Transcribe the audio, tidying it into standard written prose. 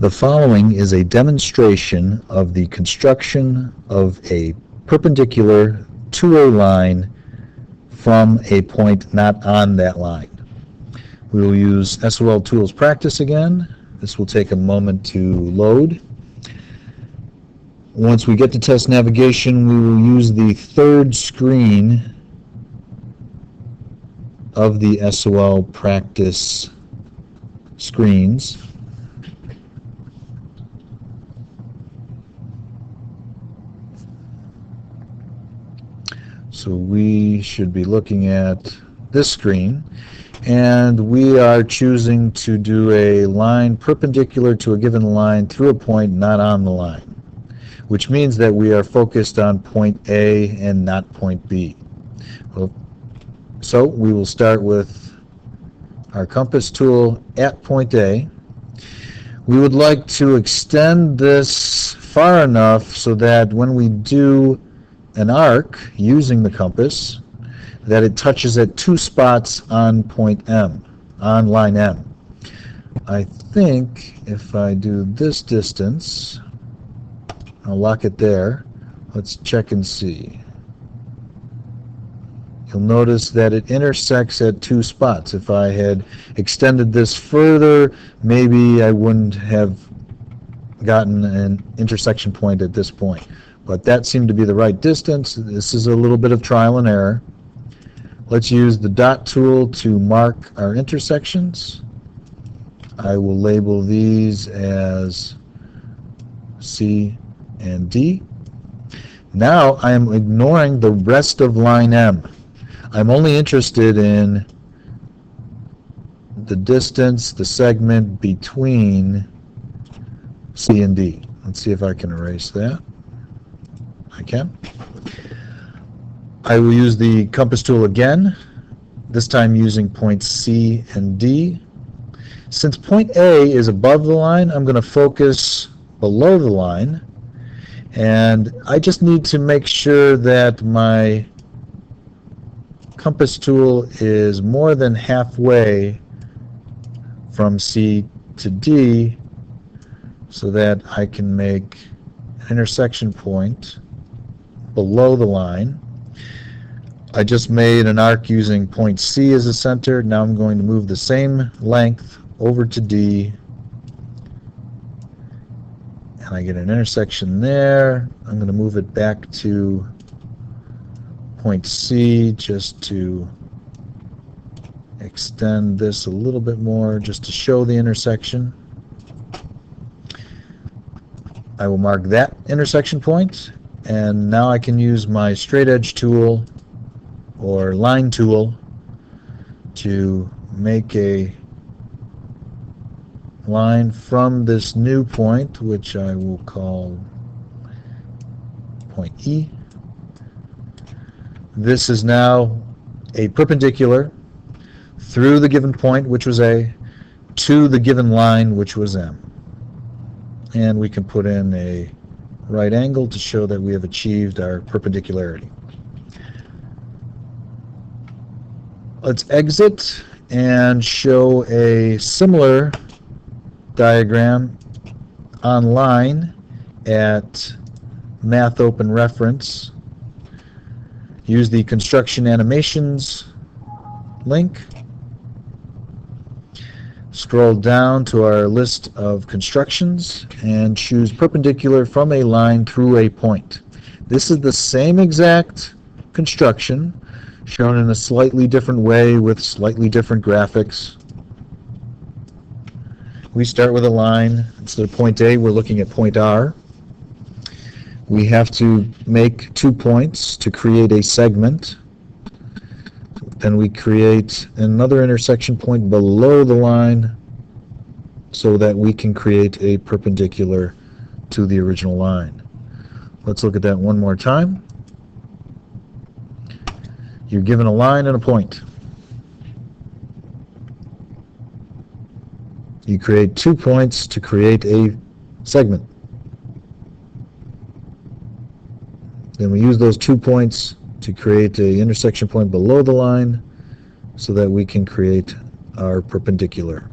The following is a demonstration of the construction of a perpendicular to a line from a point not on that line. We will use SOL Tools Practice again. This will take a moment to load. Once we get to test navigation, we will use the third screen of the SOL Practice screens. So we should be looking at this screen, and we are choosing to do a line perpendicular to a given line through a point not on the line, which means that we are focused on point A and not point B. So we will start with our compass tool at point A. We would like to extend this far enough so that when we do an arc using the compass, that it touches at two spots on point M, on line M. I think if I do this distance, I'll lock it there. Let's check and see. You'll notice that it intersects at two spots. If I had extended this further, maybe I wouldn't have gotten an intersection point at this point. But that seemed to be the right distance. This is a little bit of trial and error. Let's use the dot tool to mark our intersections. I will label these as C and D. Now I am ignoring the rest of line M. I'm only interested in the distance, the segment between C and D. Let's see if I can erase that. I can. I will use the compass tool again, this time using points C and D. Since point A is above the line, I'm going to focus below the line, and I just need to make sure that my compass tool is more than halfway from C to D so that I can make an intersection point below the line. I just made an arc using point C as a center. Now I'm going to move the same length over to D, and I get an intersection there. I'm going to move it back to point C just to extend this a little bit more, just to show the intersection. I will mark that intersection point, and now I can use my straight edge tool or line tool to make a line from this new point, which I will call point E. This is now a perpendicular through the given point, which was A, to the given line, which was M. And we can put in a right angle to show that we have achieved our perpendicularity. Let's exit and show a similar diagram online at Math Open Reference. Use the Construction Animations link. Scroll down to our list of constructions and choose perpendicular from a line through a point. This is the same exact construction, shown in a slightly different way with slightly different graphics. We start with a line. Instead of point A, we're looking at point R. We have to make 2 points to create a segment. Then we create another intersection point below the line so that we can create a perpendicular to the original line. Let's look at that one more time. You're given a line and a point. You create 2 points to create a segment. Then we use those 2 points to create an intersection point below the line so that we can create our perpendicular.